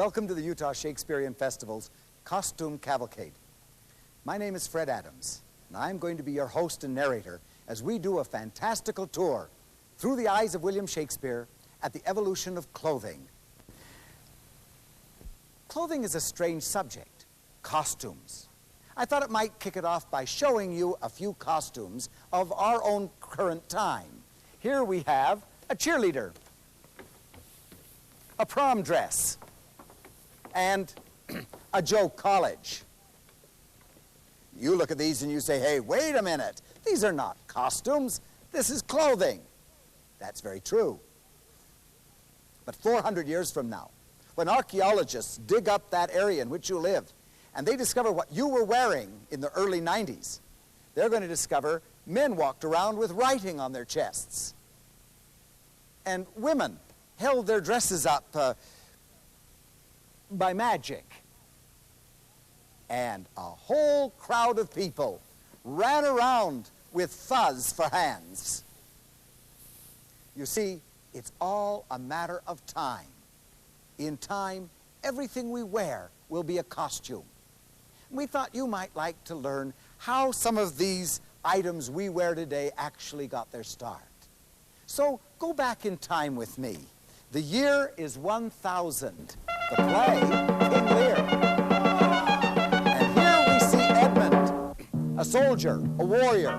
Welcome to the Utah Shakespearean Festival's Costume Cavalcade. My name is Fred Adams, and I'm going to be your host and narrator as we do a fantastical tour through the eyes of William Shakespeare at the evolution of clothing. Clothing is a strange subject, costumes. I thought it might kick it off by showing you a few costumes of our own current time. Here we have a cheerleader, a prom dress, and a joke college. You look at these and you say, hey, wait a minute. These are not costumes. This is clothing. That's very true. But 400 years from now, when archaeologists dig up that area in which you lived, and they discover what you were wearing in the early 90s, they're going to discover men walked around with writing on their chests. And women held their dresses up by magic. And a whole crowd of people ran around with fuzz for hands. You see, it's all a matter of time. In time, everything we wear will be a costume. We thought you might like to learn how some of these items we wear today actually got their start. So go back in time with me. The year is 1000. The play, King Lear. And here we see Edmund, a soldier, a warrior.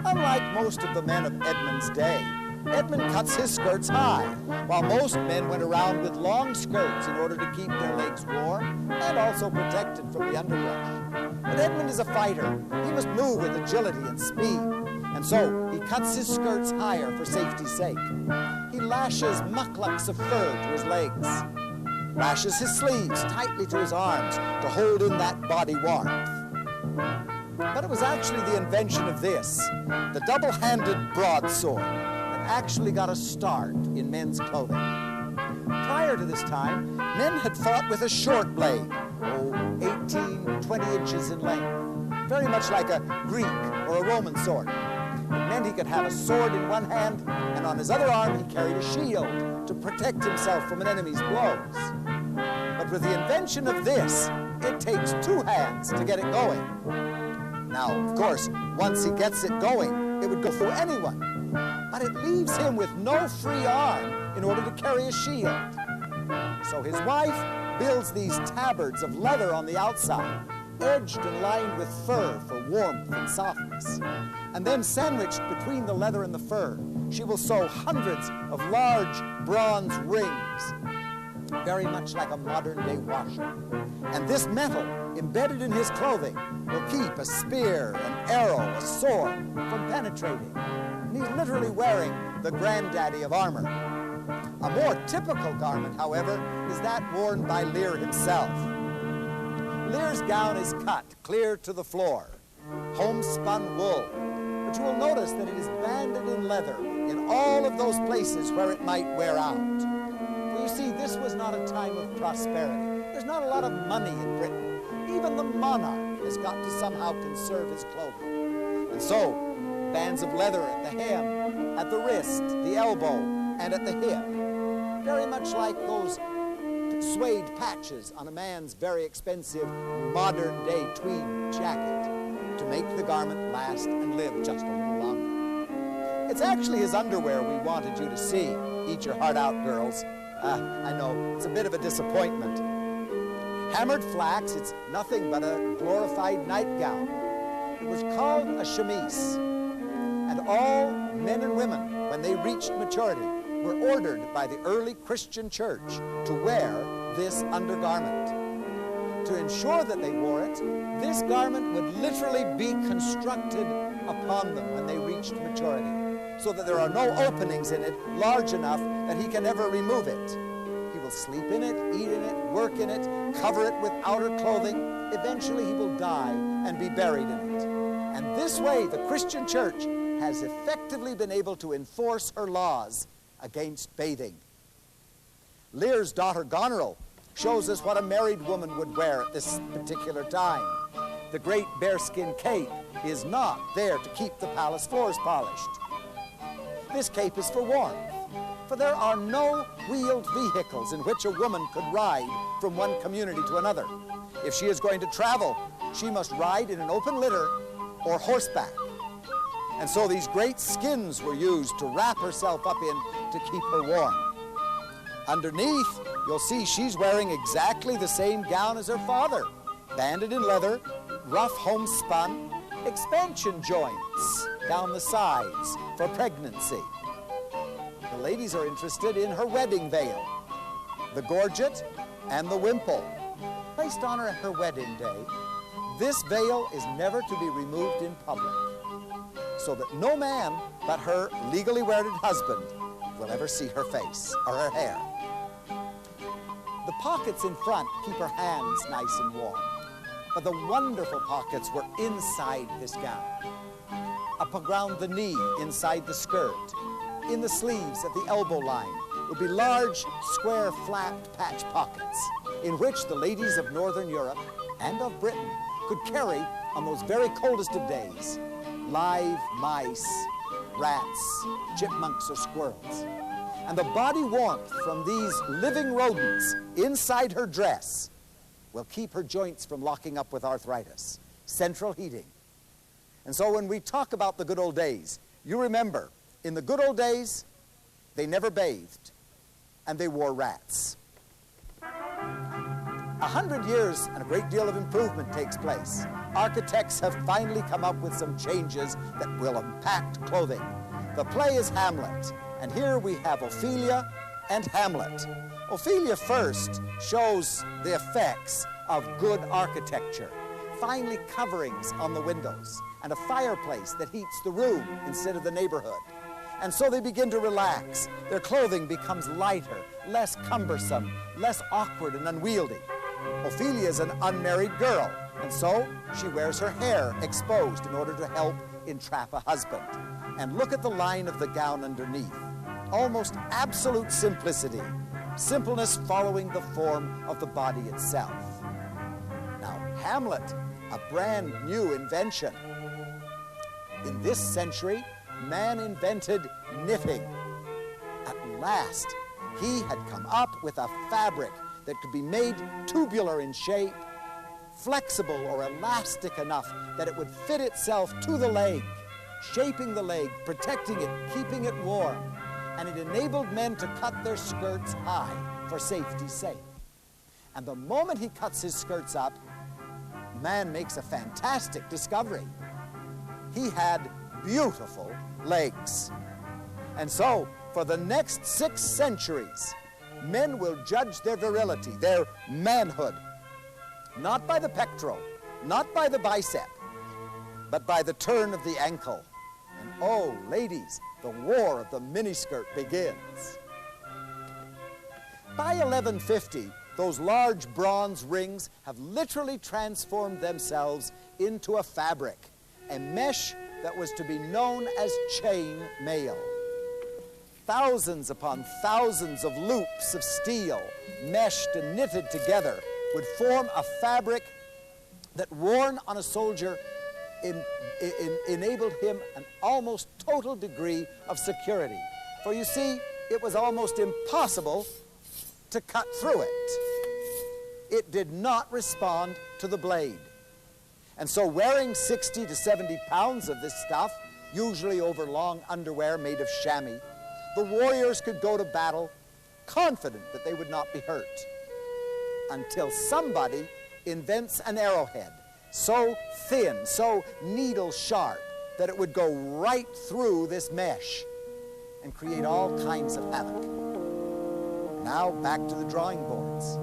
Unlike most of the men of Edmund's day, Edmund cuts his skirts high, while most men went around with long skirts in order to keep their legs warm and also protected from the underbrush. But Edmund is a fighter. He must move with agility and speed, and so he cuts his skirts higher for safety's sake. He lashes mucklucks of fur to his legs, lashes his sleeves tightly to his arms to hold in that body warmth. But it was actually the invention of this, the double-handed broadsword, actually got a start in men's clothing. Prior to this time, men had fought with a short blade, 18, 20 inches in length, very much like a Greek or a Roman sword. It meant he could have a sword in one hand, and on his other arm he carried a shield to protect himself from an enemy's blows. But with the invention of this, it takes two hands to get it going. Now, of course, once he gets it going, it would go through anyone. But it leaves him with no free arm in order to carry a shield. So his wife builds these tabards of leather on the outside, edged and lined with fur for warmth and softness. And then sandwiched between the leather and the fur, she will sew hundreds of large bronze rings, very much like a modern-day washer. And this metal, embedded in his clothing, will keep a spear, an arrow, a sword from penetrating. And he's literally wearing the granddaddy of armor. A more typical garment, however, is that worn by Lear himself. Lear's gown is cut clear to the floor, homespun wool, but you will notice that it is banded in leather in all of those places where it might wear out. For you see, this was not a time of prosperity. There's not a lot of money in Britain. Even the monarch has got to somehow conserve his clothing. And so, bands of leather at the hem, at the wrist, the elbow, and at the hip. Very much like those suede patches on a man's very expensive modern-day tweed jacket to make the garment last and live just a little longer. It's actually his underwear we wanted you to see. Eat your heart out, girls. I know, it's a bit of a disappointment. Hammered flax, it's nothing but a glorified nightgown. It was called a chemise. And all men and women, when they reached maturity, were ordered by the early Christian church to wear this undergarment. To ensure that they wore it, this garment would literally be constructed upon them when they reached maturity, so that there are no openings in it large enough that he can ever remove it. He will sleep in it, eat in it, work in it, cover it with outer clothing. Eventually he will die and be buried in it. And this way, the Christian church has effectively been able to enforce her laws against bathing. Lear's daughter Goneril shows us what a married woman would wear at this particular time. The great bearskin cape is not there to keep the palace floors polished. This cape is for warmth. For there are no wheeled vehicles in which a woman could ride from one community to another. If she is going to travel, she must ride in an open litter or horseback. And so these great skins were used to wrap herself up in to keep her warm. Underneath, you'll see she's wearing exactly the same gown as her father, banded in leather, rough homespun, expansion joints down the sides for pregnancy. The ladies are interested in her wedding veil, the gorget and the wimple. Placed on her at her wedding day, this veil is never to be removed in public, so that no man but her legally wedded husband will ever see her face or her hair. The pockets in front keep her hands nice and warm, but the wonderful pockets were inside this gown. Up around the knee, inside the skirt, in the sleeves at the elbow line would be large, square, flat patch pockets in which the ladies of Northern Europe and of Britain could carry, on those very coldest of days, live mice, rats, chipmunks, or squirrels. And the body warmth from these living rodents inside her dress will keep her joints from locking up with arthritis. Central heating. And so when we talk about the good old days, you remember, in the good old days, they never bathed, and they wore rats. 100 years and a great deal of improvement takes place. Architects have finally come up with some changes that will impact clothing. The play is Hamlet, and here we have Ophelia and Hamlet. Ophelia first shows the effects of good architecture, finely coverings on the windows, and a fireplace that heats the room instead of the neighborhood. And so they begin to relax. Their clothing becomes lighter, less cumbersome, less awkward and unwieldy. Ophelia is an unmarried girl, and so she wears her hair exposed in order to help entrap a husband. And look at the line of the gown underneath. Almost absolute simplicity. Simpleness following the form of the body itself. Now, Hamlet, a brand new invention. In this century, man invented knitting. At last, he had come up with a fabric that could be made tubular in shape, flexible or elastic enough that it would fit itself to the leg, shaping the leg, protecting it, keeping it warm. And it enabled men to cut their skirts high for safety's sake. And the moment he cuts his skirts up, man makes a fantastic discovery. He had beautiful legs. And so, for the next 6 centuries, men will judge their virility, their manhood, not by the pectoral, not by the bicep, but by the turn of the ankle. And oh, ladies, the war of the miniskirt begins. By 1150, those large bronze rings have literally transformed themselves into a fabric, a mesh that was to be known as chain mail. Thousands upon thousands of loops of steel, meshed and knitted together, would form a fabric that, worn on a soldier, enabled him an almost total degree of security. For you see, it was almost impossible to cut through it. It did not respond to the blade. And so wearing 60 to 70 pounds of this stuff, usually over long underwear made of chamois, the warriors could go to battle confident that they would not be hurt, until somebody invents an arrowhead so thin, so needle sharp, that it would go right through this mesh and create all kinds of havoc. Now back to the drawing boards.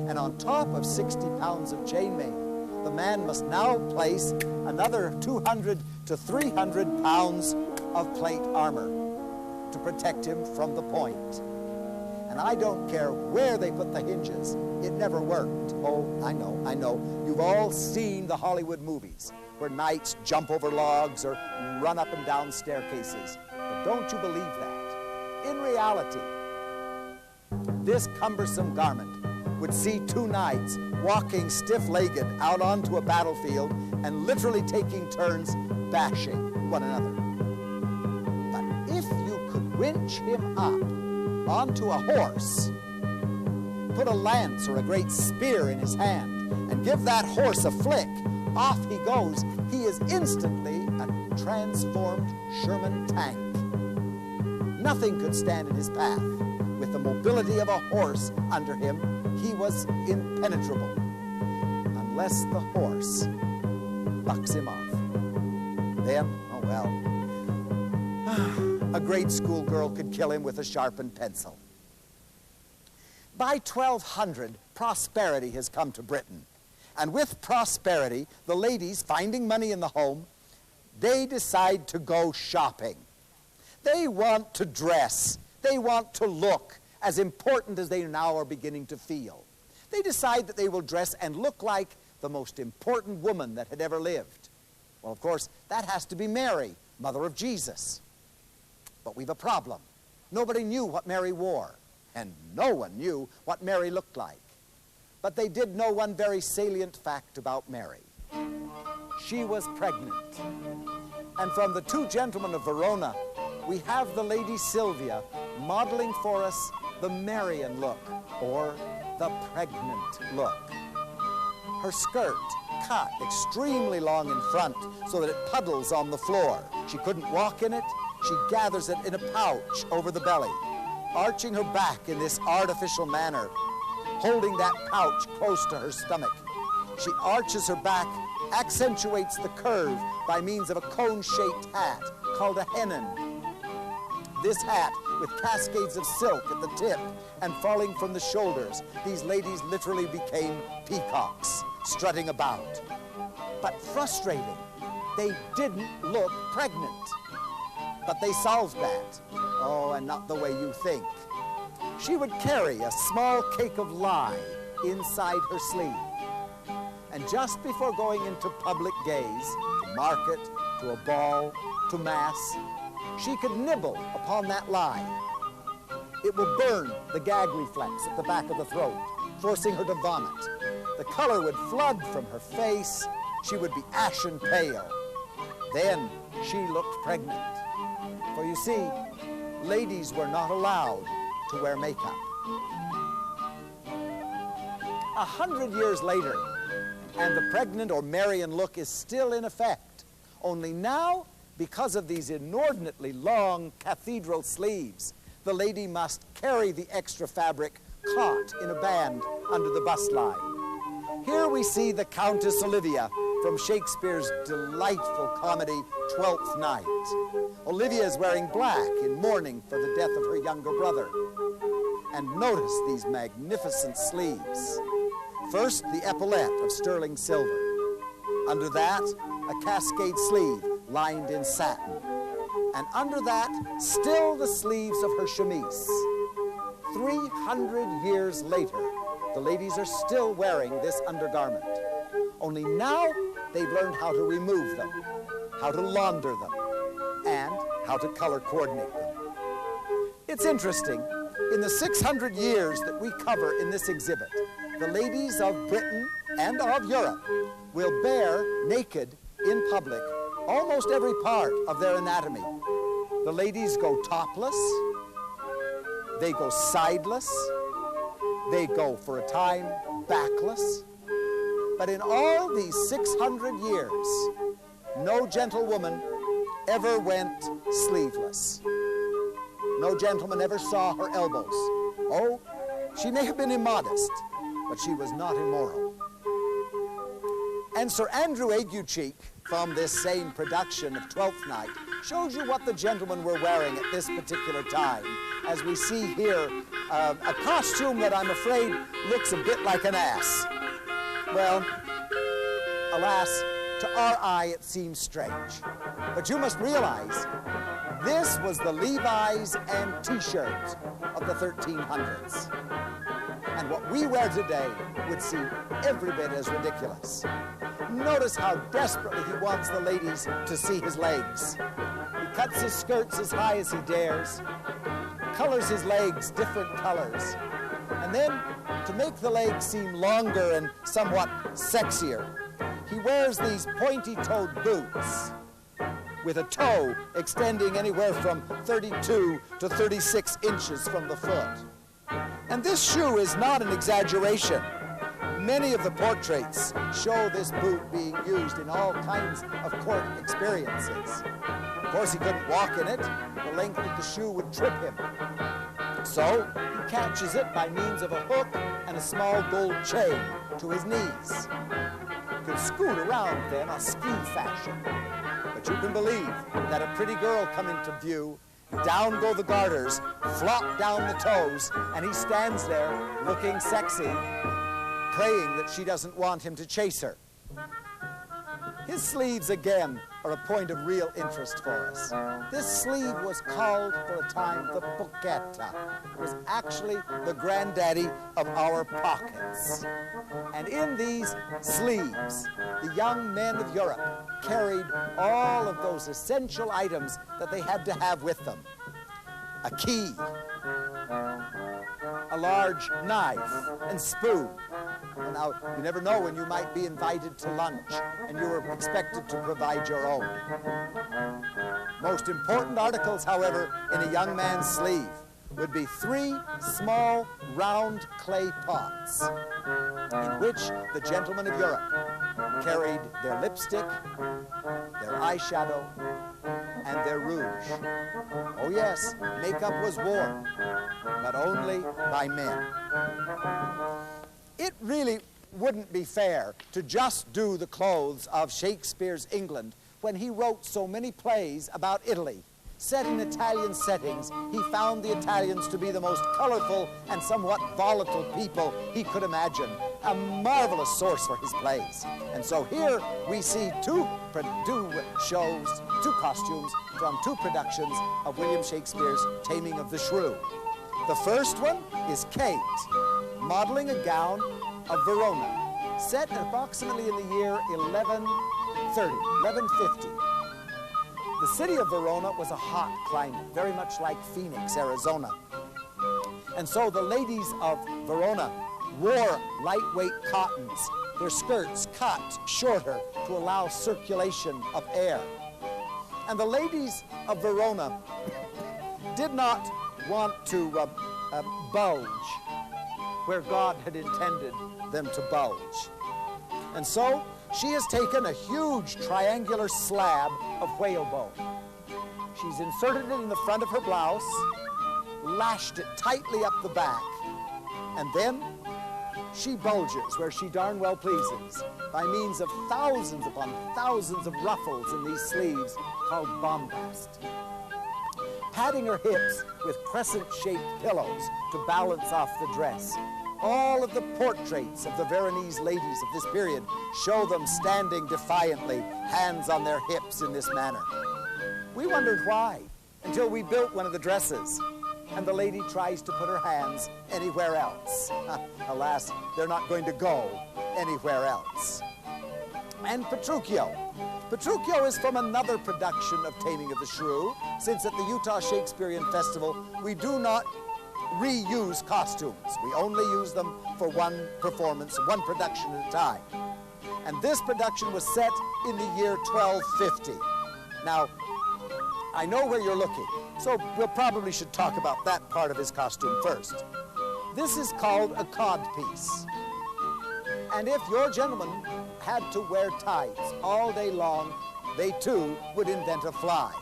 And on top of 60 pounds of chainmail, the man must now place another 200 to 300 pounds of plate armor to protect him from the point. And I don't care where they put the hinges, it never worked. Oh, I know. You've all seen the Hollywood movies where knights jump over logs or run up and down staircases. But don't you believe that. In reality, this cumbersome garment would see 2 knights walking stiff-legged out onto a battlefield and literally taking turns bashing one another. But if you could winch him up onto a horse, put a lance or a great spear in his hand, and give that horse a flick, off he goes. He is instantly a transformed Sherman tank. Nothing could stand in his path. With the mobility of a horse under him, he was impenetrable, unless the horse bucks him off. Then, oh well, a grade school girl could kill him with a sharpened pencil. By 1200, prosperity has come to Britain. And with prosperity, the ladies, finding money in the home, they decide to go shopping. They want to dress. They want to look as important as they now are beginning to feel. They decide that they will dress and look like the most important woman that had ever lived. Well, of course, that has to be Mary, mother of Jesus. But we've a problem. Nobody knew what Mary wore, and no one knew what Mary looked like. But they did know one very salient fact about Mary. She was pregnant. And from the Two Gentlemen of Verona, we have the Lady Sylvia modeling for us the Marian look, or the pregnant look. Her skirt cut extremely long in front so that it puddles on the floor. She couldn't walk in it. She gathers it in a pouch over the belly, arching her back in this artificial manner, holding that pouch close to her stomach. She arches her back, accentuates the curve by means of a cone-shaped hat called a hennin. This hat, with cascades of silk at the tip and falling from the shoulders, these ladies literally became peacocks, strutting about. But frustrating, they didn't look pregnant. But they solved that. Oh, and not the way you think. She would carry a small cake of lye inside her sleeve. And just before going into public gaze, to market, to a ball, to mass, she could nibble upon that lye. It would burn the gag reflex at the back of the throat, forcing her to vomit. The color would flood from her face. She would be ashen pale. Then she looked pregnant. For you see, ladies were not allowed to wear makeup. 100 years later, and the pregnant or Marian look is still in effect. Only now, because of these inordinately long cathedral sleeves, the lady must carry the extra fabric caught in a band under the bust line. Here we see the Countess Olivia from Shakespeare's delightful comedy, Twelfth Night. Olivia is wearing black in mourning for the death of her younger brother. And notice these magnificent sleeves. First, the epaulette of sterling silver. Under that, a cascade sleeve lined in satin. And under that, still the sleeves of her chemise. 300 years later, the ladies are still wearing this undergarment. Only now, they've learned how to remove them, how to launder them, and how to color coordinate them. It's interesting, in the 600 years that we cover in this exhibit, the ladies of Britain and of Europe will bear naked in public almost every part of their anatomy. The ladies go topless, they go sideless, they go for a time backless. But in all these 600 years, no gentlewoman ever went sleeveless. No gentleman ever saw her elbows. Oh, she may have been immodest, but she was not immoral. And Sir Andrew Aguecheek, from this same production of Twelfth Night, shows you what the gentlemen were wearing at this particular time. As we see here, a costume that I'm afraid looks a bit like an ass. Well, alas, to our eye it seems strange. But you must realize, this was the Levi's and T-shirt of the 1300s. And what we wear today would seem every bit as ridiculous. Notice how desperately he wants the ladies to see his legs. He cuts his skirts as high as he dares, colors his legs different colors, and then, to make the legs seem longer and somewhat sexier, he wears these pointy-toed boots. with a toe extending anywhere from 32 to 36 inches from the foot. And this shoe is not an exaggeration. Many of the portraits show this boot being used in all kinds of court experiences. Of course, he couldn't walk in it. The length of the shoe would trip him. So he catches it by means of a hook and a small gold chain to his knees. He could scoot around then a ski fashion. But you can believe that a pretty girl come into view, down go the garters, flop down the toes, and he stands there looking sexy, praying that she doesn't want him to chase her. His sleeves, again, are a point of real interest for us. This sleeve was called for a time the pochetta. It was actually the granddaddy of our pockets. And in these sleeves, the young men of Europe carried all of those essential items that they had to have with them. A key, a large knife and spoon. And now, you never know when you might be invited to lunch and you are expected to provide your own. Most important articles, however, in a young man's sleeve would be 3 small round clay pots in which the gentlemen of Europe carried their lipstick, their eyeshadow, and their rouge. Oh yes, makeup was worn, but only by men. It really wouldn't be fair to just do the clothes of Shakespeare's England when he wrote so many plays about Italy. Set in Italian settings, he found the Italians to be the most colorful and somewhat volatile people he could imagine, a marvelous source for his plays. And so here we see two costumes from 2 productions of William Shakespeare's Taming of the Shrew. The first one is Kate, modeling a gown of Verona, set approximately in the year 1150. The city of Verona was a hot climate, very much like Phoenix, Arizona. And so the ladies of Verona wore lightweight cottons, their skirts cut shorter to allow circulation of air. And the ladies of Verona did not want to bulge where God had intended them to bulge. And so she has taken a huge triangular slab of whalebone. She's inserted it in the front of her blouse, lashed it tightly up the back, and then she bulges where she darn well pleases by means of thousands upon thousands of ruffles in these sleeves called bombast. Padding her hips with crescent-shaped pillows to balance off the dress. All of the portraits of the Veronese ladies of this period show them standing defiantly, hands on their hips in this manner. We wondered why, until we built one of the dresses, and the lady tries to put her hands anywhere else. Alas, they're not going to go anywhere else. And Petruchio. Petruchio is from another production of Taming of the Shrew, since at the Utah Shakespearean Festival, we do not reuse costumes. We only use them for one performance, one production at a time. And this production was set in the year 1250. Now, I know where you're looking, so we probably should talk about that part of his costume first. This is called a codpiece. And if your gentleman had to wear tights all day long, they too would invent a fly.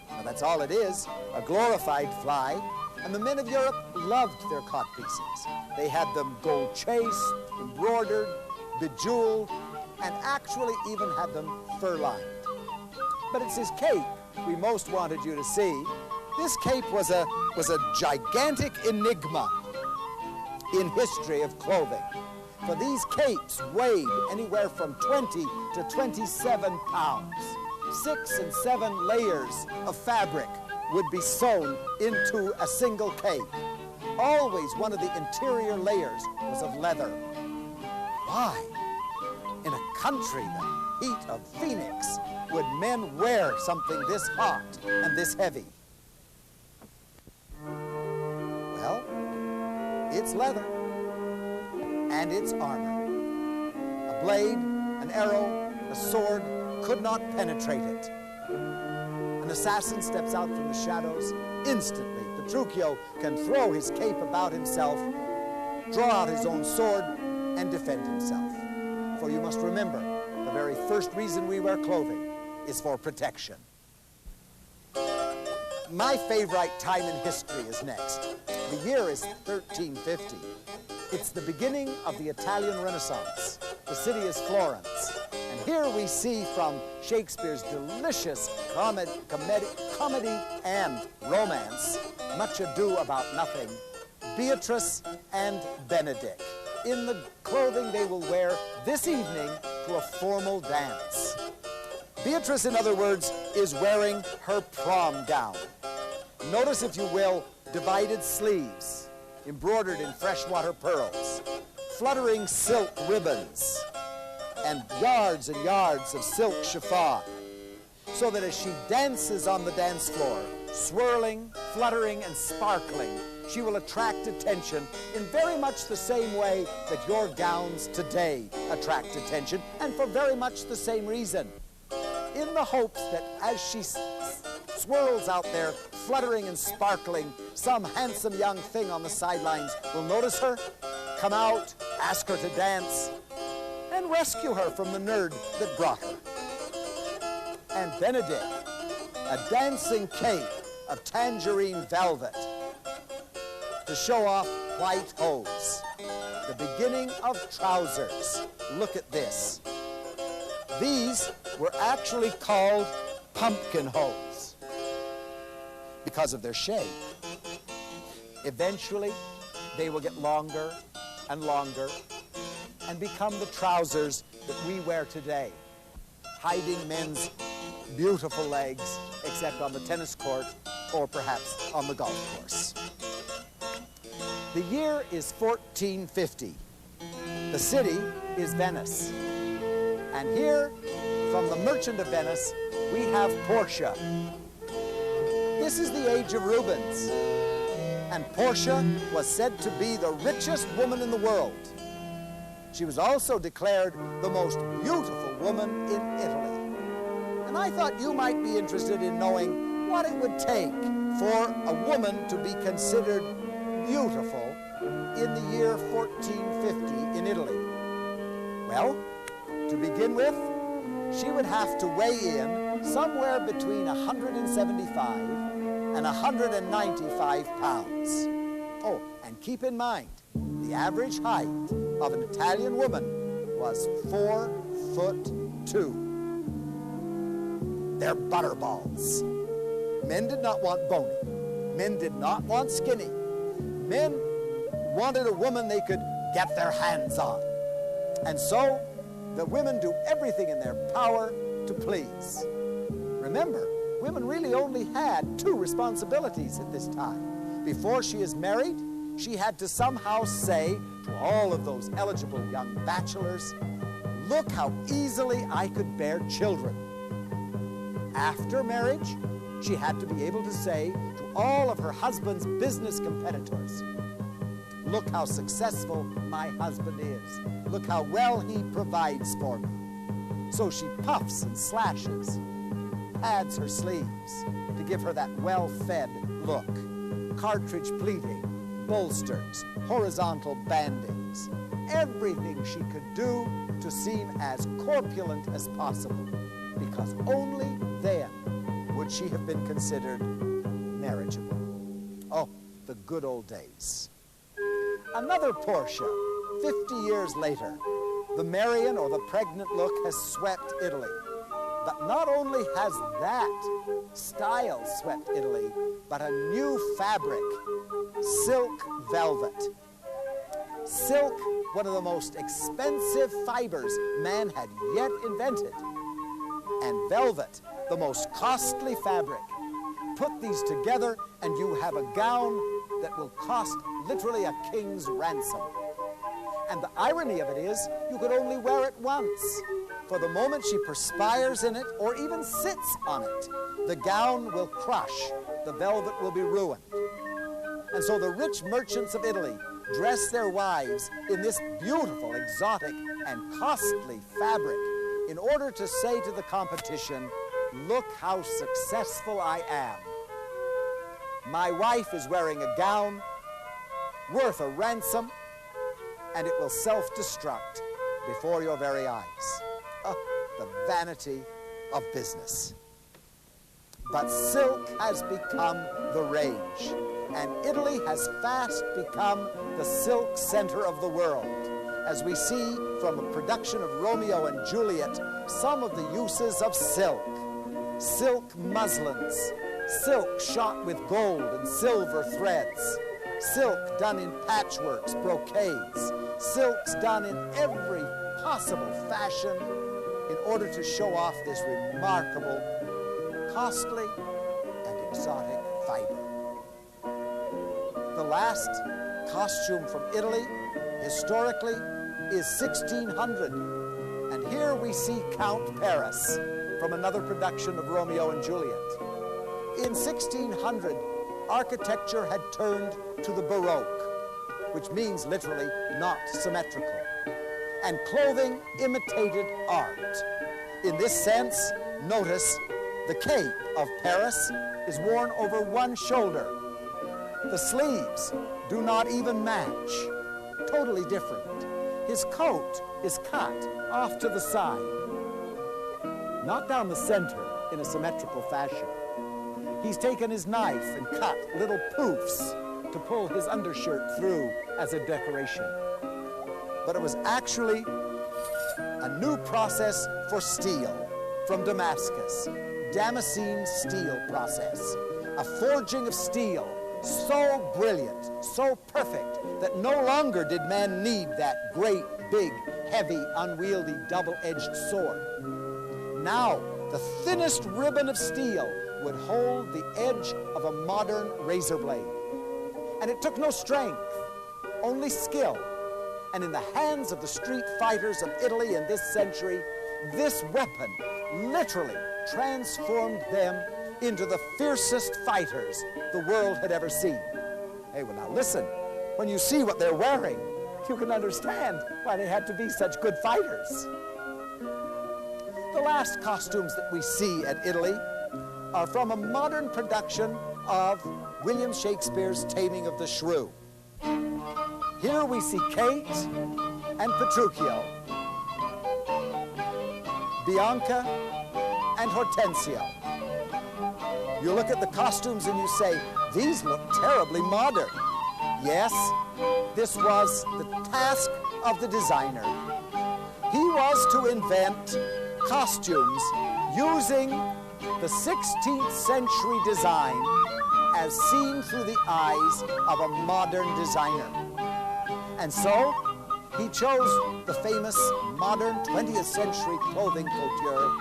Now that's all it is, a glorified fly. And the men of Europe loved their codpieces. They had them gold chased, embroidered, bejeweled, and actually even had them fur-lined. But it's his cape we most wanted you to see. This cape was a gigantic enigma in history of clothing. For these capes weighed anywhere from 20 to 27 pounds. 6 and 7 layers of fabric would be sewn into a single cape. Always one of the interior layers was of leather. Why, in a country the heat of Phoenix, would men wear something this hot and this heavy? Well, it's leather and it's armor. A blade, an arrow, a sword could not penetrate it. assassin steps out from the shadows, instantly Petruchio can throw his cape about himself, draw out his own sword, and defend himself. For you must remember, the very first reason we wear clothing is for protection. My favorite time in history is next. The year is 1350. It's the beginning of the Italian Renaissance. The city is Florence. And here we see from Shakespeare's delicious comedy and romance, Much Ado About Nothing, Beatrice and Benedick, in the clothing they will wear this evening to a formal dance. Beatrice, in other words, is wearing her prom gown. Notice, if you will, divided sleeves, embroidered in freshwater pearls, fluttering silk ribbons, and yards of silk chiffon, so that as she dances on the dance floor, swirling, fluttering, and sparkling, she will attract attention in very much the same way that your gowns today attract attention, and for very much the same reason. In the hopes that as she swirls out there, fluttering and sparkling, some handsome young thing on the sidelines will notice her, come out, ask her to dance, and rescue her from the nerd that brought her. And Benedick, a dancing cape of tangerine velvet to show off white hose. The beginning of trousers. Look at this. These were actually called pumpkin hose because of their shape. Eventually, they will get longer and longer and become the trousers that we wear today, hiding men's beautiful legs, except on the tennis court or perhaps on the golf course. The year is 1450. The city is Venice. And here, from the Merchant of Venice, we have Portia. This is the age of Rubens. And Portia was said to be the richest woman in the world. She was also declared the most beautiful woman in Italy. And I thought you might be interested in knowing what it would take for a woman to be considered beautiful in the year 1450 in Italy. Well, to begin with, she would have to weigh in somewhere between 175 and 195 pounds. Oh, and keep in mind, the average height of an Italian woman was 4'2". They're butterballs. Men did not want bony. Men did not want skinny. Men wanted a woman they could get their hands on. And so, the women do everything in their power to please. Remember, women really only had two responsibilities at this time. Before she is married, she had to somehow say to all of those eligible young bachelors, "Look how easily I could bear children." After marriage, she had to be able to say to all of her husband's business competitors, "Look how successful my husband is. Look how well he provides for me." So she puffs and slashes, pads her sleeves to give her that well-fed look. Cartridge pleating, bolsters, horizontal bandings, everything she could do to seem as corpulent as possible, because only then would she have been considered marriageable. Oh, the good old days. Another Portia, 50 years later, the Marian or the pregnant look has swept Italy. But not only has that style swept Italy, but a new fabric, silk velvet. Silk, one of the most expensive fibers man had yet invented, and velvet, the most costly fabric. Put these together and you have a gown that will cost literally a king's ransom. And the irony of it is, you could only wear it once. For the moment she perspires in it, or even sits on it, the gown will crush, the velvet will be ruined. And so the rich merchants of Italy dress their wives in this beautiful, exotic, and costly fabric in order to say to the competition, look how successful I am. My wife is wearing a gown worth a ransom, and it will self-destruct before your very eyes. Oh, the vanity of business. But silk has become the rage, and Italy has fast become the silk center of the world, as we see from a production of Romeo and Juliet some of the uses of silk. Silk muslins, silk shot with gold and silver threads, silk done in patchworks, brocades, silks done in every possible fashion in order to show off this remarkable, costly, and exotic fiber. The last costume from Italy, historically, is 1600. And here we see Count Paris from another production of Romeo and Juliet. In 1600, architecture had turned to the Baroque, which means literally not symmetrical. And clothing imitated art. In this sense, notice the cape of Paris is worn over one shoulder. The sleeves do not even match. Totally different. His coat is cut off to the side, not down the center in a symmetrical fashion. He's taken his knife and cut little poofs to pull his undershirt through as a decoration. But it was actually a new process for steel from Damascus, Damascene steel process, a forging of steel so brilliant, so perfect, that no longer did man need that great, big, heavy, unwieldy, double-edged sword. Now, the thinnest ribbon of steel would hold the edge of a modern razor blade. And it took no strength, only skill. And in the hands of the street fighters of Italy in this century, this weapon literally transformed them into the fiercest fighters the world had ever seen. Hey, well now listen, when you see what they're wearing, you can understand why they had to be such good fighters. The last costumes that we see at Italy are from a modern production of William Shakespeare's Taming of the Shrew. Here we see Kate and Petruchio, Bianca and Hortensio. You look at the costumes and you say, these look terribly modern. Yes, this was the task of the designer. He was to invent costumes using the 16th century design as seen through the eyes of a modern designer. And so he chose the famous modern 20th century clothing couture,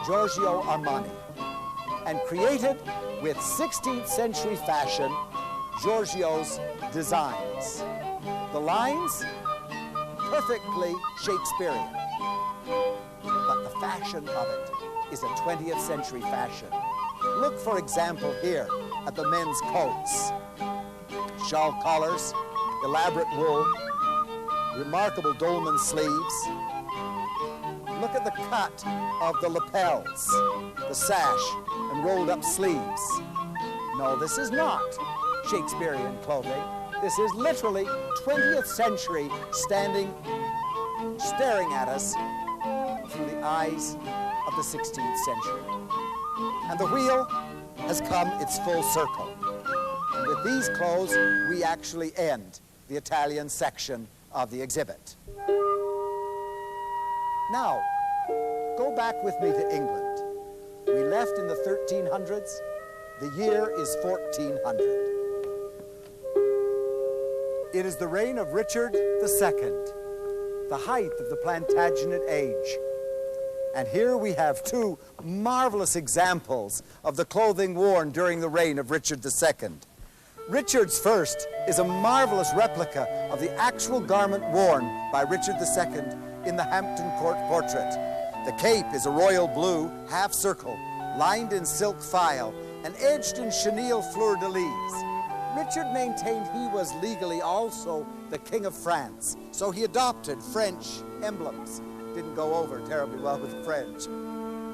Giorgio Armani, and created with 16th century fashion Giorgio's designs. The lines, perfectly Shakespearean, but the fashion of it is a 20th century fashion. Look, for example, here at the men's coats. Shawl collars, elaborate wool, remarkable dolman sleeves. Look at the cut of the lapels, the sash, and rolled up sleeves. No, this is not Shakespearean clothing. This is literally 20th century staring at us through the eyes of the 16th century. And the wheel has come its full circle. And with these clothes, we actually end the Italian section of the exhibit. Now, go back with me to England. We left in the 1300s. The year is 1400. It is the reign of Richard II, the height of the Plantagenet age. And here we have two marvelous examples of the clothing worn during the reign of Richard II. Richard's first is a marvelous replica of the actual garment worn by Richard II in the Hampton Court portrait. The cape is a royal blue half-circle, lined in silk file and edged in chenille fleur-de-lis. Richard maintained he was legally also the King of France, so he adopted French emblems. Didn't go over terribly well with the French.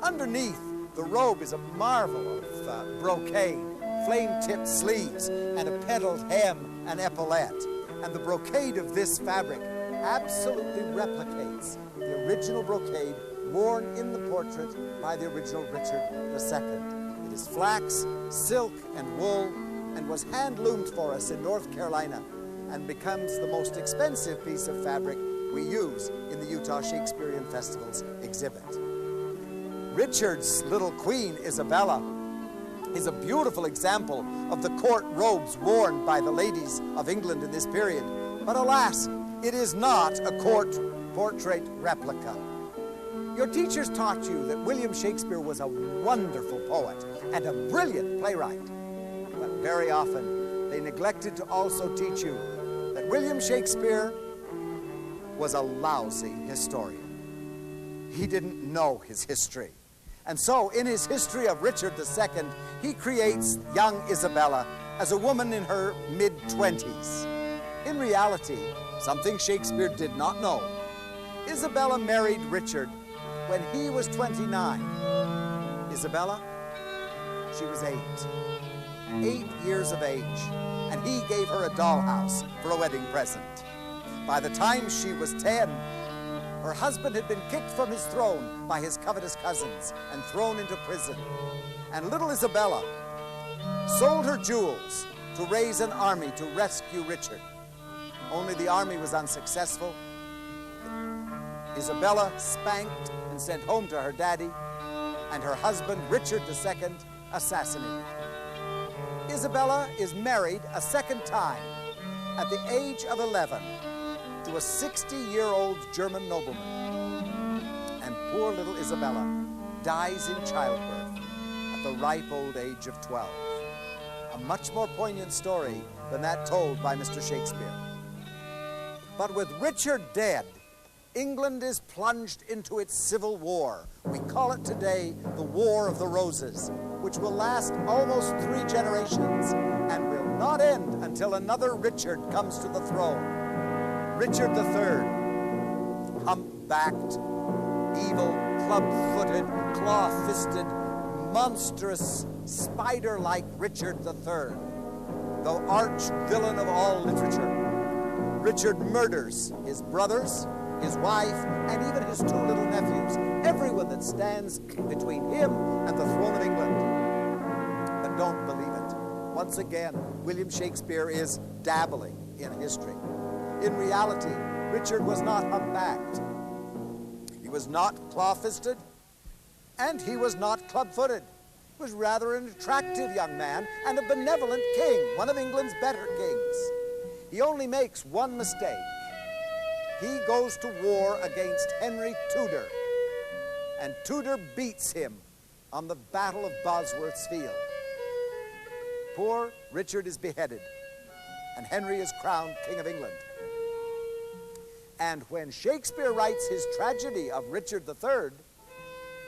Underneath The robe is a marvel of brocade, flame-tipped sleeves, and a pedaled hem and epaulette. And the brocade of this fabric absolutely replicates the original brocade worn in the portrait by the original Richard II. It is flax, silk, and wool, and was hand-loomed for us in North Carolina, and becomes the most expensive piece of fabric we use in the Utah Shakespearean Festival's exhibit. Richard's little queen, Isabella, is a beautiful example of the court robes worn by the ladies of England in this period. But alas, it is not a court portrait replica. Your teachers taught you that William Shakespeare was a wonderful poet and a brilliant playwright. But very often, they neglected to also teach you that William Shakespeare was a lousy historian. He didn't know his history. And so, in his history of Richard II, he creates young Isabella as a woman in her mid-20s. In reality, something Shakespeare did not know, Isabella married Richard when he was 29. Isabella, she was 8 years of age, and he gave her a dollhouse for a wedding present. By the time she was 10, her husband had been kicked from his throne by his covetous cousins and thrown into prison. And little Isabella sold her jewels to raise an army to rescue Richard. Only the army was unsuccessful. Isabella spanked and sent home to her daddy, and her husband, Richard II, assassinated. Isabella is married a second time at the age of 11 to a 60-year-old German nobleman. And poor little Isabella dies in childbirth at the ripe old age of 12. A much more poignant story than that told by Mr. Shakespeare. But with Richard dead, England is plunged into its civil war. We call it today the War of the Roses, which will last almost 3 generations and will not end until another Richard comes to the throne. Richard III, hump-backed, evil, club-footed, claw-fisted, monstrous, spider-like Richard III, the arch-villain of all literature. Richard murders his brothers, his wife, and even his 2 little nephews, everyone that stands between him and the throne of England. But don't believe it. Once again, William Shakespeare is dabbling in history. In reality, Richard was not hump-backed. He was not claw-fisted, and he was not club-footed. He was rather an attractive young man and a benevolent king, one of England's better kings. He only makes one mistake. He goes to war against Henry Tudor, and Tudor beats him on the Battle of Bosworth's Field. Poor Richard is beheaded, and Henry is crowned King of England. And when Shakespeare writes his tragedy of Richard III,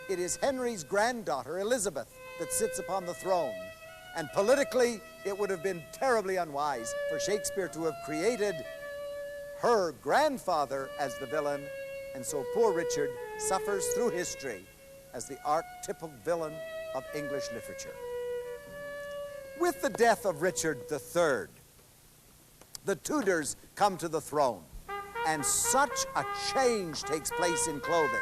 it is Henry's granddaughter, Elizabeth, that sits upon the throne. And politically, it would have been terribly unwise for Shakespeare to have created her grandfather as the villain, and so poor Richard suffers through history as the archetypal villain of English literature. With the death of Richard III, the Tudors come to the throne, and such a change takes place in clothing.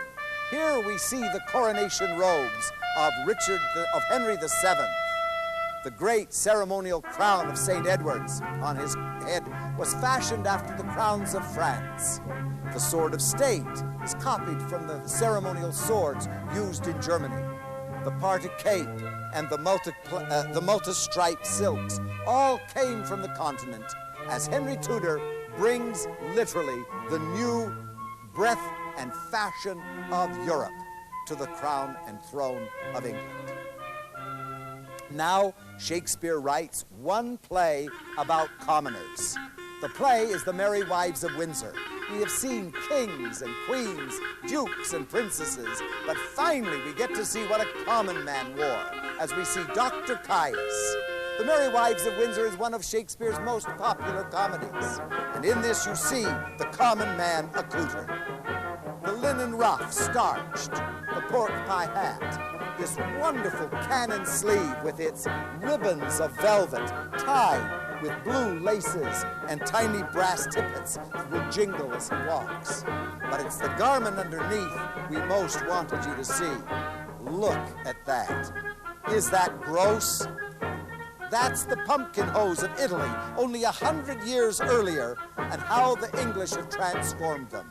Here we see the coronation robes of Henry VII. The great ceremonial crown of St. Edward's on his head was fashioned after the crowns of France. The sword of state is copied from the ceremonial swords used in Germany. The parti cape and the multi-striped silks all came from the continent, as Henry Tudor brings literally the new breath and fashion of Europe to the crown and throne of England. Now Shakespeare writes one play about commoners. The play is The Merry Wives of Windsor. We have seen kings and queens, dukes and princesses, but finally we get to see what a common man wore, as we see Dr. Caius. The Merry Wives of Windsor is one of Shakespeare's most popular comedies, and in this you see the common man accoutred. The linen ruff starched, the pork pie hat, this wonderful cannon sleeve with its ribbons of velvet tied with blue laces and tiny brass tippets that will jingle as he walks. But it's the garment underneath we most wanted you to see. Look at that. Is that gross? That's the pumpkin hose of Italy, only 100 years earlier, and how the English have transformed them.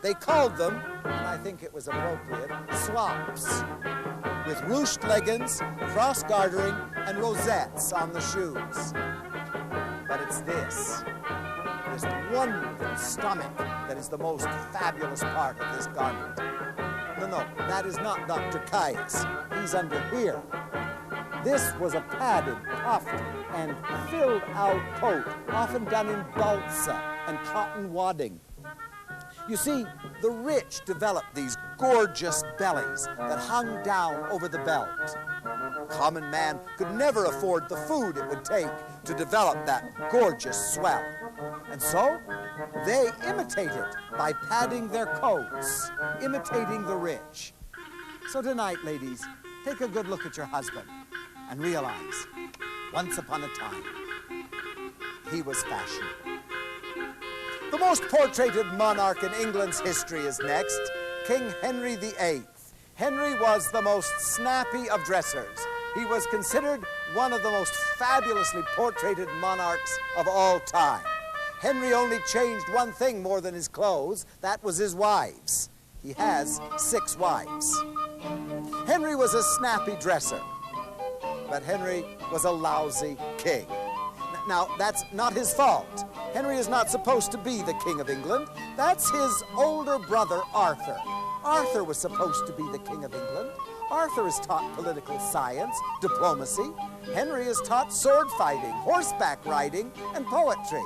They called them, and I think it was appropriate, slops, with ruched leggings, cross gartering, and rosettes on the shoes. But it's this wonderful stomach that is the most fabulous part of this garment. No, that is not Dr. Caius. He's under here. This was a padded, puffed, and filled-out coat, often done in balsa and cotton wadding. You see, the rich developed these gorgeous bellies that hung down over the belt. Common man could never afford the food it would take to develop that gorgeous swell. And so, they imitate it by padding their coats, imitating the rich. So tonight, ladies, take a good look at your husband and realize, once upon a time, he was fashion. The most portraited monarch in England's history is next, King Henry VIII. Henry was the most snappy of dressers. He was considered one of the most fabulously portraited monarchs of all time. Henry only changed one thing more than his clothes. That was his wives. He has 6 wives. Henry was a snappy dresser, but Henry was a lousy king. Now, that's not his fault. Henry is not supposed to be the King of England. That's his older brother, Arthur. Arthur was supposed to be the King of England. Arthur is taught political science, diplomacy. Henry is taught sword fighting, horseback riding, and poetry.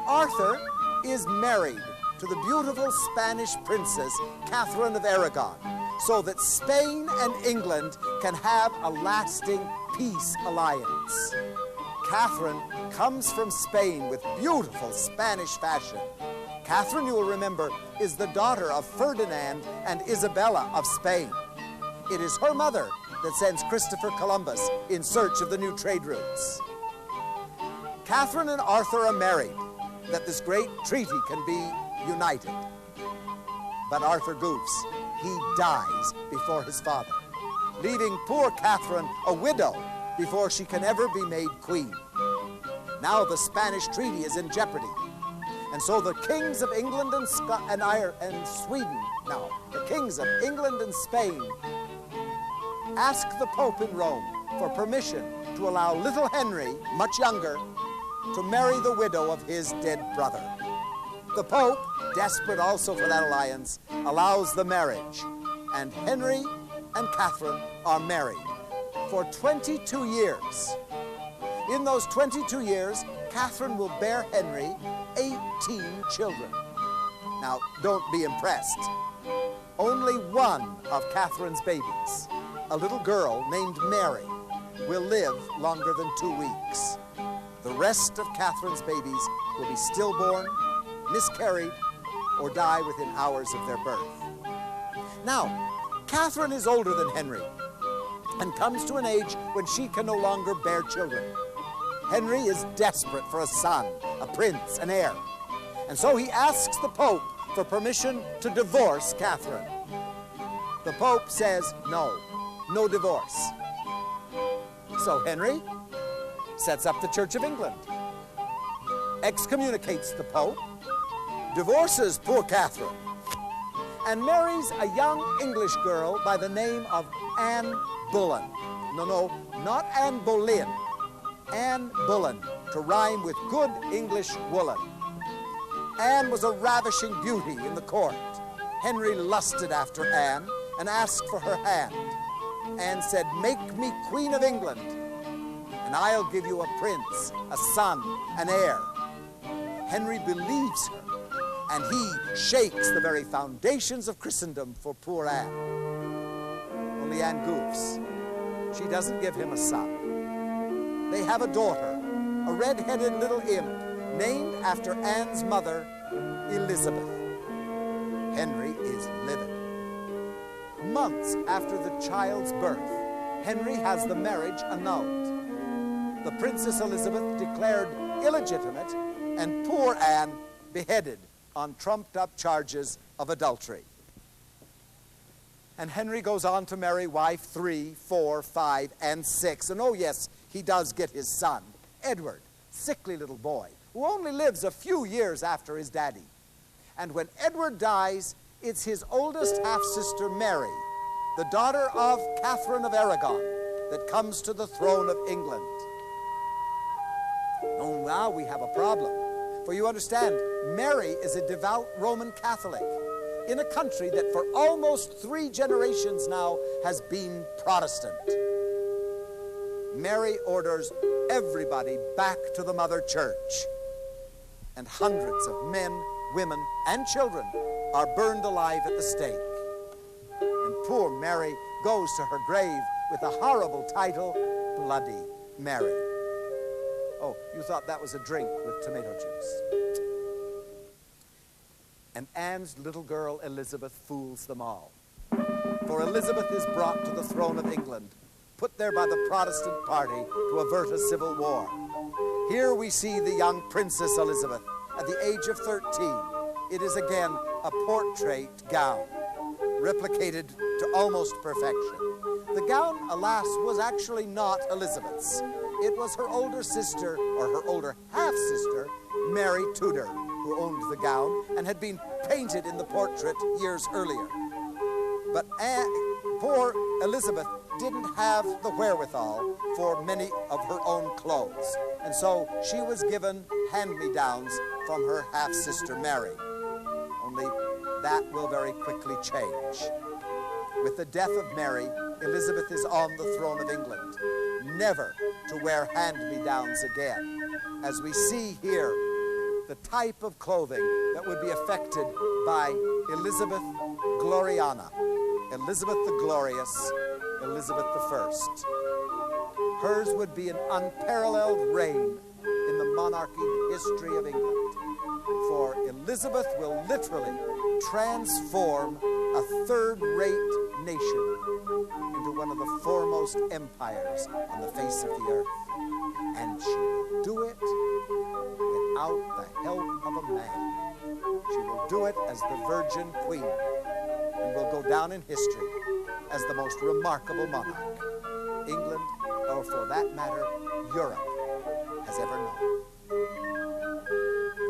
Arthur is married to the beautiful Spanish princess, Catherine of Aragon, so that Spain and England can have a lasting peace alliance. Catherine comes from Spain with beautiful Spanish fashion. Catherine, you will remember, is the daughter of Ferdinand and Isabella of Spain. It is her mother that sends Christopher Columbus in search of the new trade routes. Catherine and Arthur are married, that this great treaty can be united. But Arthur goofs. He dies before his father, leaving poor Catherine a widow before she can ever be made queen. Now the Spanish treaty is in jeopardy. And so the kings of England and Sweden, now the kings of England and Spain, ask the Pope in Rome for permission to allow little Henry, much younger, to marry the widow of his dead brother. The Pope, desperate also for that alliance, allows the marriage, and Henry and Catherine are married for 22 years. In those 22 years, Catherine will bear Henry 18 children. Now, don't be impressed. Only one of Catherine's babies, a little girl named Mary, will live longer than 2 weeks. The rest of Catherine's babies will be stillborn, miscarried, or die within hours of their birth. Now, Catherine is older than Henry and comes to an age when she can no longer bear children. Henry is desperate for a son, a prince, an heir. And so he asks the Pope for permission to divorce Catherine. The Pope says no divorce. So Henry sets up the Church of England, excommunicates the Pope, divorces poor Catherine, and marries a young English girl by the name of Anne Boleyn. No, not Anne Boleyn. Anne Boleyn, to rhyme with good English woolen. Anne was a ravishing beauty in the court. Henry lusted after Anne and asked for her hand. Anne said, "Make me Queen of England, and I'll give you a prince, a son, an heir." Henry believes her, and he shakes the very foundations of Christendom for poor Anne. Only Anne goofs. She doesn't give him a son. They have a daughter, a red-headed little imp, named after Anne's mother, Elizabeth. Henry is livid. months after the child's birth, Henry has the marriage annulled. The Princess Elizabeth declared illegitimate, and poor Anne beheaded on trumped-up charges of adultery. And Henry goes on to marry wife 3, 4, 5, and 6. And oh yes, he does get his son, Edward, sickly little boy, who only lives a few years after his daddy. And when Edward dies, it's his oldest half-sister Mary, the daughter of Catherine of Aragon, that comes to the throne of England. Oh, now we have a problem. For you understand, Mary is a devout Roman Catholic in a country that for almost 3 generations now has been Protestant. Mary orders everybody back to the Mother Church, and hundreds of men, women, and children are burned alive at the stake. And poor Mary goes to her grave with the horrible title, Bloody Mary. Oh, you thought that was a drink with tomato juice. And Anne's little girl Elizabeth fools them all. For Elizabeth is brought to the throne of England, put there by the Protestant party to avert a civil war. Here we see the young Princess Elizabeth at the age of 13. It is again a portrait gown, replicated to almost perfection. The gown, alas, was actually not Elizabeth's. It was her older sister, or her older half-sister, Mary Tudor, who owned the gown and had been painted in the portrait years earlier. But poor Elizabeth didn't have the wherewithal for many of her own clothes, and so she was given hand-me-downs from her half-sister Mary. Only that will very quickly change. With the death of Mary, Elizabeth is on the throne of England, never to wear hand-me-downs again. As we see here, the type of clothing that would be affected by Elizabeth Gloriana, Elizabeth the Glorious, Elizabeth I. Hers would be an unparalleled reign in the monarchy history of England. For Elizabeth will literally transform a third-rate nation into one of the foremost empires on the face of the earth. And she will do it without the help of a man. She will do it as the Virgin Queen, and will go down in history as the most remarkable monarch England, or for that matter, Europe, has ever known.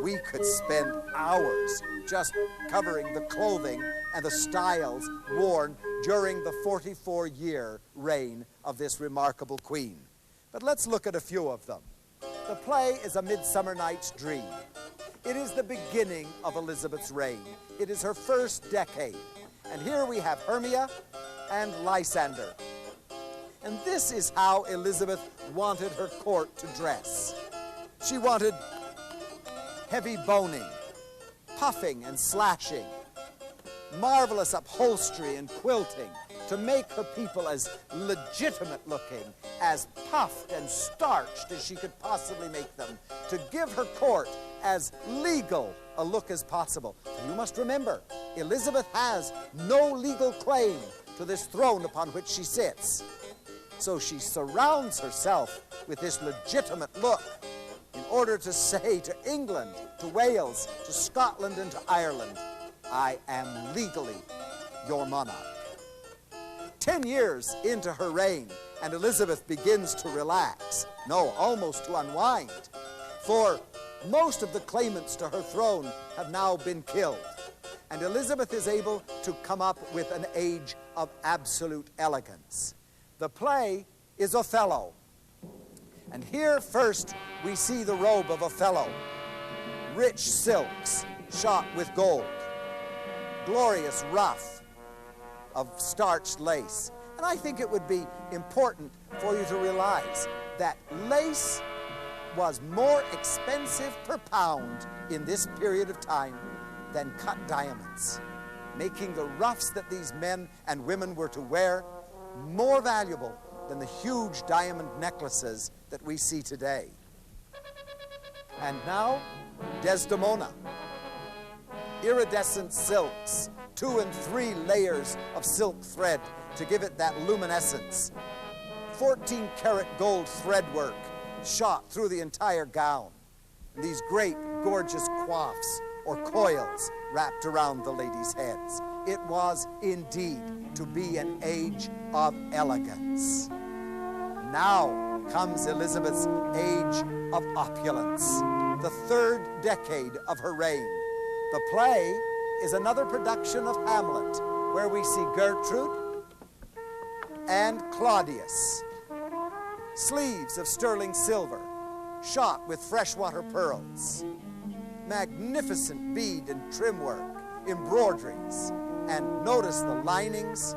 We could spend hours just covering the clothing and the styles worn during the 44-year reign of this remarkable queen. But let's look at a few of them. The play is A Midsummer Night's Dream. It is the beginning of Elizabeth's reign. It is her first decade. And here we have Hermia and Lysander. And this is how Elizabeth wanted her court to dress. She wanted heavy boning, puffing and slashing, marvelous upholstery and quilting to make her people as legitimate looking, as puffed and starched as she could possibly make them, to give her court as legal a look as possible. You must remember, Elizabeth has no legal claim to this throne upon which she sits. So she surrounds herself with this legitimate look in order to say to England, to Wales, to Scotland, and to Ireland, I am legally your monarch. 10 years into her reign, and Elizabeth begins to relax, no, almost to unwind, for most of the claimants to her throne have now been killed, and Elizabeth is able to come up with an age of absolute elegance. The play is Othello, and here first we see the robe of Othello, rich silks shot with gold, glorious ruff of starched lace. And I think it would be important for you to realize that lace was more expensive per pound in this period of time than cut diamonds, making the ruffs that these men and women were to wear more valuable than the huge diamond necklaces that we see today. And now, Desdemona. Iridescent silks, 2 and 3 layers of silk thread to give it that luminescence. 14-karat gold thread work shot through the entire gown. And these great, gorgeous coifs or coils wrapped around the ladies' heads. It was indeed to be an age of elegance. Now comes Elizabeth's age of opulence, the 3rd decade of her reign. The play is another production of Hamlet, where we see Gertrude and Claudius, sleeves of sterling silver, shot with freshwater pearls, magnificent bead and trim work, embroideries, and notice the linings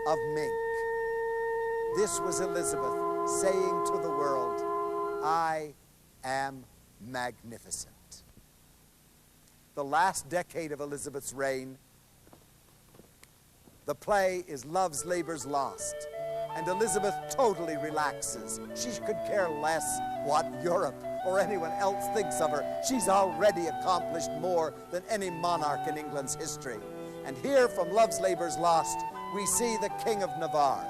of mink. This was Elizabeth saying to the world, I am magnificent. The last decade of Elizabeth's reign, the play is Love's Labour's Lost, and Elizabeth totally relaxes. She could care less what Europe or anyone else thinks of her. She's already accomplished more than any monarch in England's history. And here from Love's Labour's Lost, we see the King of Navarre.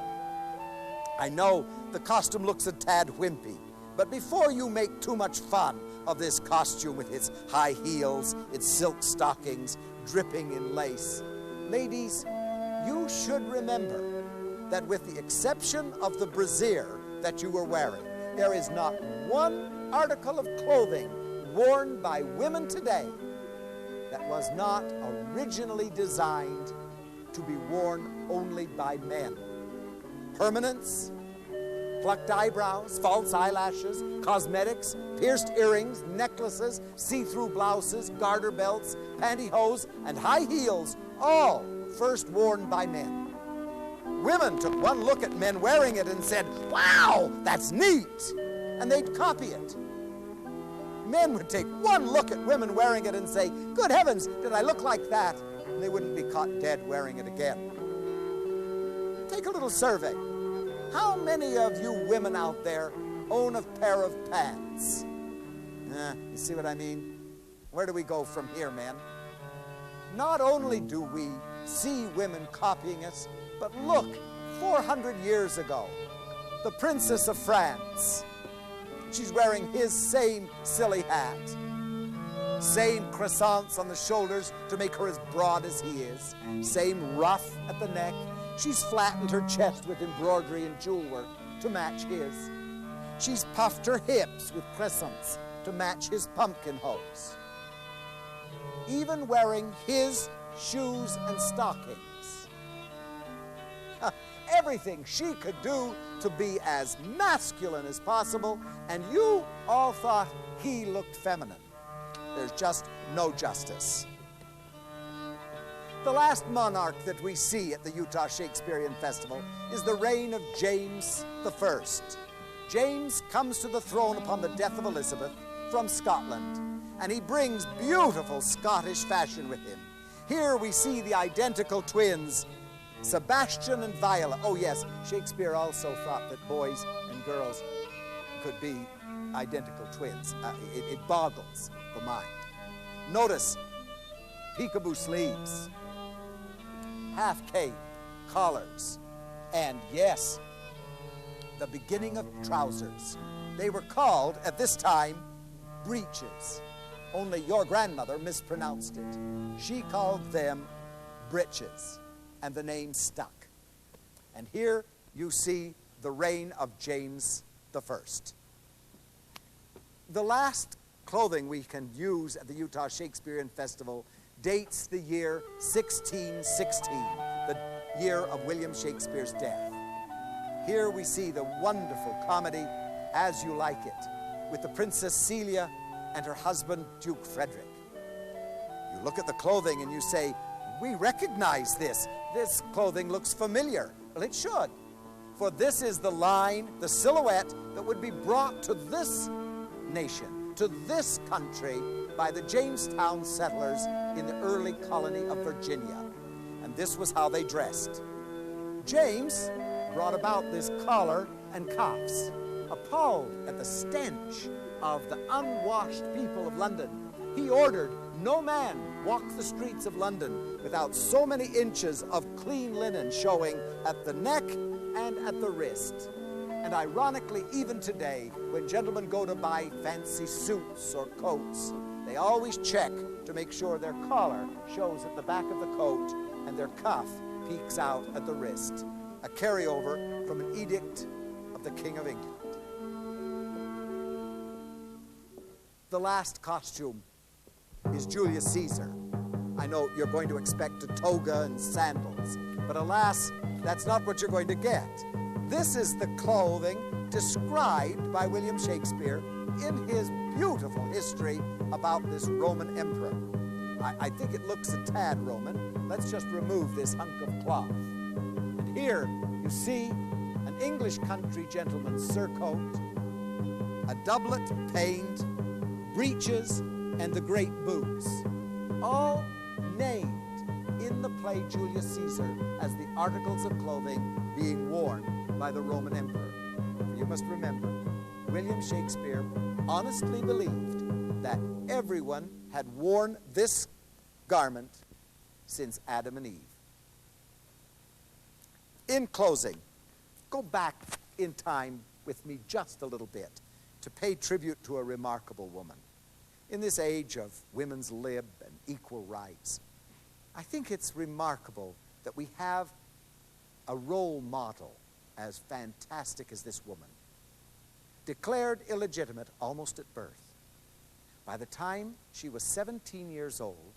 I know the costume looks a tad wimpy, but before you make too much fun of this costume with its high heels, its silk stockings, dripping in lace, ladies, you should remember that with the exception of the brassiere that you were wearing, there is not one article of clothing worn by women today that was not originally designed to be worn only by men. Permanents, plucked eyebrows, false eyelashes, cosmetics, pierced earrings, necklaces, see-through blouses, garter belts, pantyhose, and high heels, all first worn by men. Women took one look at men wearing it and said, wow, that's neat, and they'd copy it. Men would take one look at women wearing it and say, good heavens, did I look like that? And they wouldn't be caught dead wearing it again. Take a little survey. How many of you women out there own a pair of pants? You see what I mean? Where do we go from here, men? Not only do we see women copying us, but look, 400 years ago, the Princess of France, she's wearing his same silly hat, same croissants on the shoulders to make her as broad as he is, same ruff at the neck. She's flattened her chest with embroidery and jewel work to match his. She's puffed her hips with crescents to match his pumpkin hose. Even wearing his shoes and stockings. Everything she could do to be as masculine as possible, and you all thought he looked feminine. There's just no justice. The last monarch that we see at the Utah Shakespearean Festival is the reign of James I. James comes to the throne upon the death of Elizabeth from Scotland, and he brings beautiful Scottish fashion with him. Here we see the identical twins, Sebastian and Viola. Oh yes, Shakespeare also thought that boys and girls could be identical twins. It boggles the mind. Notice peekaboo sleeves, half cape, collars, and yes, the beginning of trousers. They were called at this time breeches. Only your grandmother mispronounced it. She called them breeches, and the name stuck. And here you see the reign of James I. The last clothing we can use at the Utah Shakespearean Festival dates the year 1616, the year of William Shakespeare's death. Here we see the wonderful comedy, As You Like It, with the Princess Celia and her husband, Duke Frederick. You look at the clothing and you say, we recognize this. This clothing looks familiar. Well, it should. For this is the line, the silhouette that would be brought to this nation, to this country, by the Jamestown settlers in the early colony of Virginia. And this was how they dressed. James brought about this collar and cuffs. Appalled at the stench of the unwashed people of London, he ordered no man walk the streets of London without so many inches of clean linen showing at the neck and at the wrist. And ironically, even today, when gentlemen go to buy fancy suits or coats, they always check to make sure their collar shows at the back of the coat and their cuff peeks out at the wrist, a carryover from an edict of the King of England. The last costume is Julius Caesar. I know you're going to expect a toga and sandals, but alas, that's not what you're going to get. This is the clothing described by William Shakespeare in his beautiful history about this Roman emperor. I think it looks a tad Roman. Let's just remove this hunk of cloth. And here you see an English country gentleman's surcoat, a doublet paned, breeches, and the great boots, all named in the play Julius Caesar as the articles of clothing being worn by the Roman emperor. You must remember, William Shakespeare honestly believed that everyone had worn this garment since Adam and Eve. In closing, go back in time with me just a little bit to pay tribute to a remarkable woman. In this age of women's lib and equal rights, I think it's remarkable that we have a role model as fantastic as this woman. Declared illegitimate almost at birth. By the time she was 17 years old,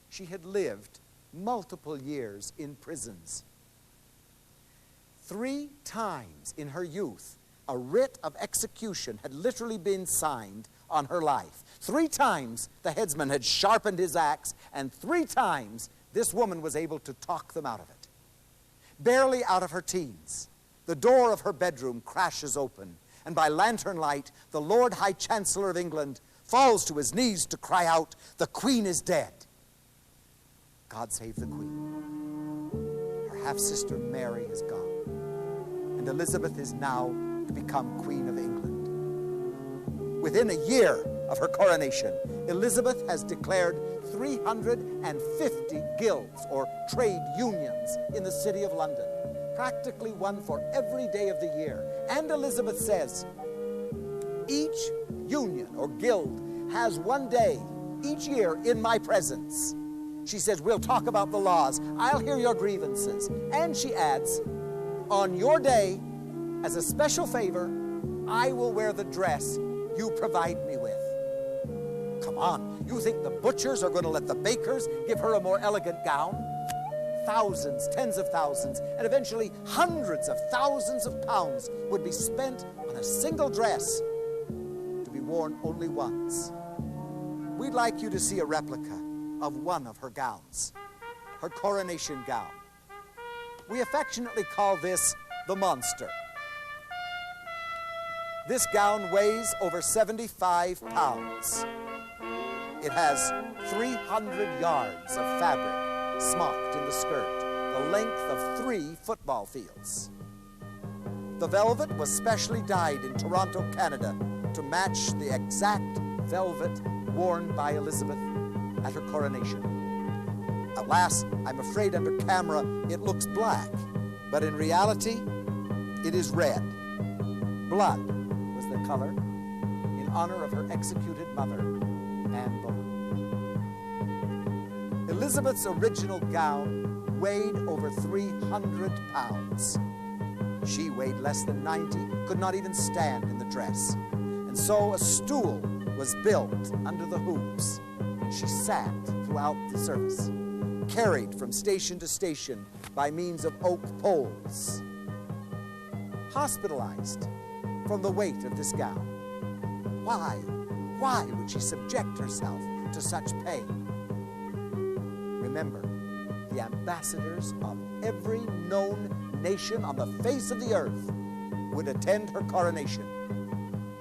she had lived multiple years in prisons. 3 times in her youth, a writ of execution had literally been signed on her life. 3 times the headsman had sharpened his axe, and 3 times this woman was able to talk them out of it. Barely out of her teens, the door of her bedroom crashes open, and by lantern light, the Lord High Chancellor of England falls to his knees to cry out, "The Queen is dead." God save the Queen. Her half-sister Mary is gone, and Elizabeth is now to become Queen of England. Within a year of her coronation, Elizabeth has declared 350 guilds or trade unions in the city of London, practically one for every day of the year. And Elizabeth says, each union or guild has one day each year in my presence. She says, we'll talk about the laws. I'll hear your grievances. And she adds, on your day, as a special favor, I will wear the dress you provide me with. Come on, you think the butchers are going to let the bakers give her a more elegant gown? Thousands, tens of thousands, and eventually hundreds of thousands of pounds would be spent on a single dress to be worn only once. We'd like you to see a replica of one of her gowns, her coronation gown. We affectionately call this the Monster. This gown weighs over 75 pounds. It has 300 yards of fabric smocked in the skirt, the length of 3 football fields. The velvet was specially dyed in Toronto, Canada, to match the exact velvet worn by Elizabeth at her coronation. Alas, I'm afraid under camera it looks black, but in reality, it is red. Blood was the color in honor of her executed mother, Anne Boleyn. Elizabeth's original gown weighed over 300 pounds. She weighed less than 90, could not even stand in the dress. And so a stool was built under the hoops. She sat throughout the service, carried from station to station by means of oak poles. Hospitalized from the weight of this gown. Why would she subject herself to such pain? Remember, the ambassadors of every known nation on the face of the earth would attend her coronation.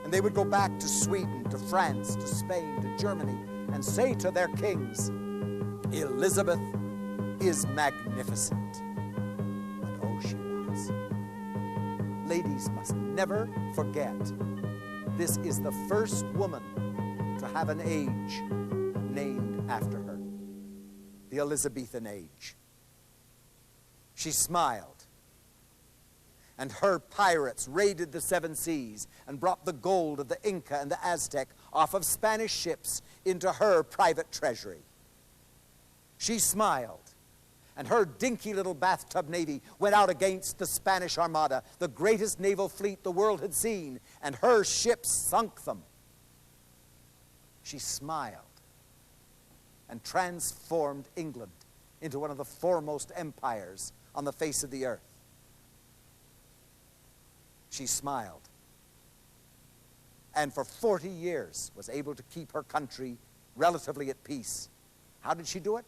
And they would go back to Sweden, to France, to Spain, to Germany, and say to their kings, Elizabeth is magnificent. And oh, she was. Ladies must never forget, this is the first woman to have an age named after her. the Elizabethan age. She smiled, and her pirates raided the seven seas and brought the gold of the Inca and the Aztec off of Spanish ships into her private treasury. She smiled, and her dinky little bathtub navy went out against the Spanish Armada, the greatest naval fleet the world had seen, and her ships sunk them. She smiled and transformed England into one of the foremost empires on the face of the earth. She smiled, and for 40 years was able to keep her country relatively at peace. How did she do it?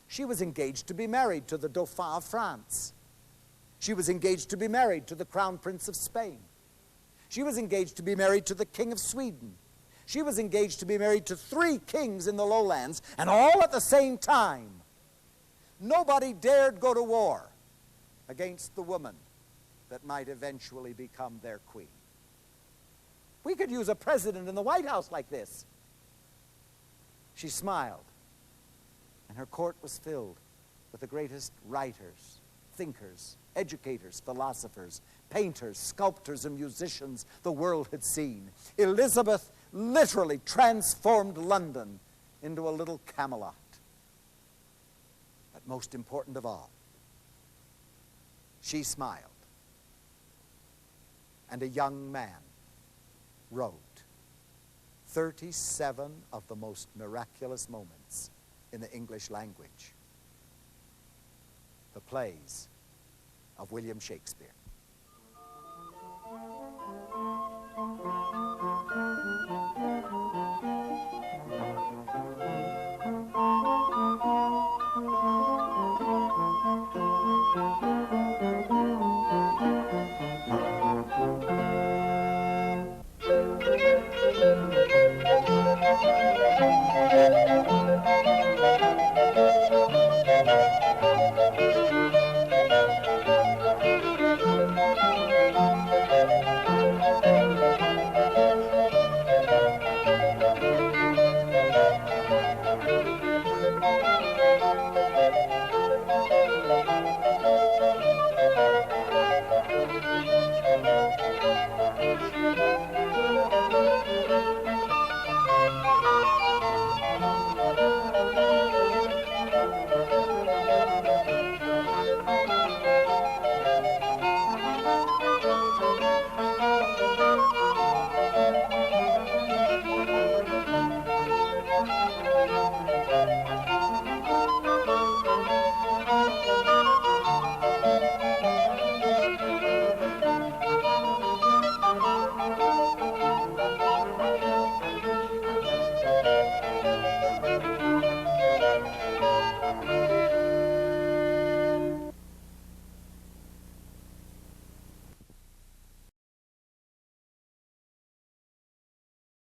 She was engaged to be married to the Dauphin of France. She was engaged to be married to the Crown Prince of Spain. She was engaged to be married to the King of Sweden. She was engaged to be married to 3 kings in the lowlands, and all at the same time. Nobody dared go to war against the woman that might eventually become their queen. We could use a president in the White House like this. She smiled, and her court was filled with the greatest writers, thinkers, educators, philosophers, painters, sculptors, and musicians the world had seen. Elizabeth literally transformed London into a little Camelot. But most important of all, she smiled, and a young man wrote 37 of the most miraculous moments in the English language, the plays of William Shakespeare.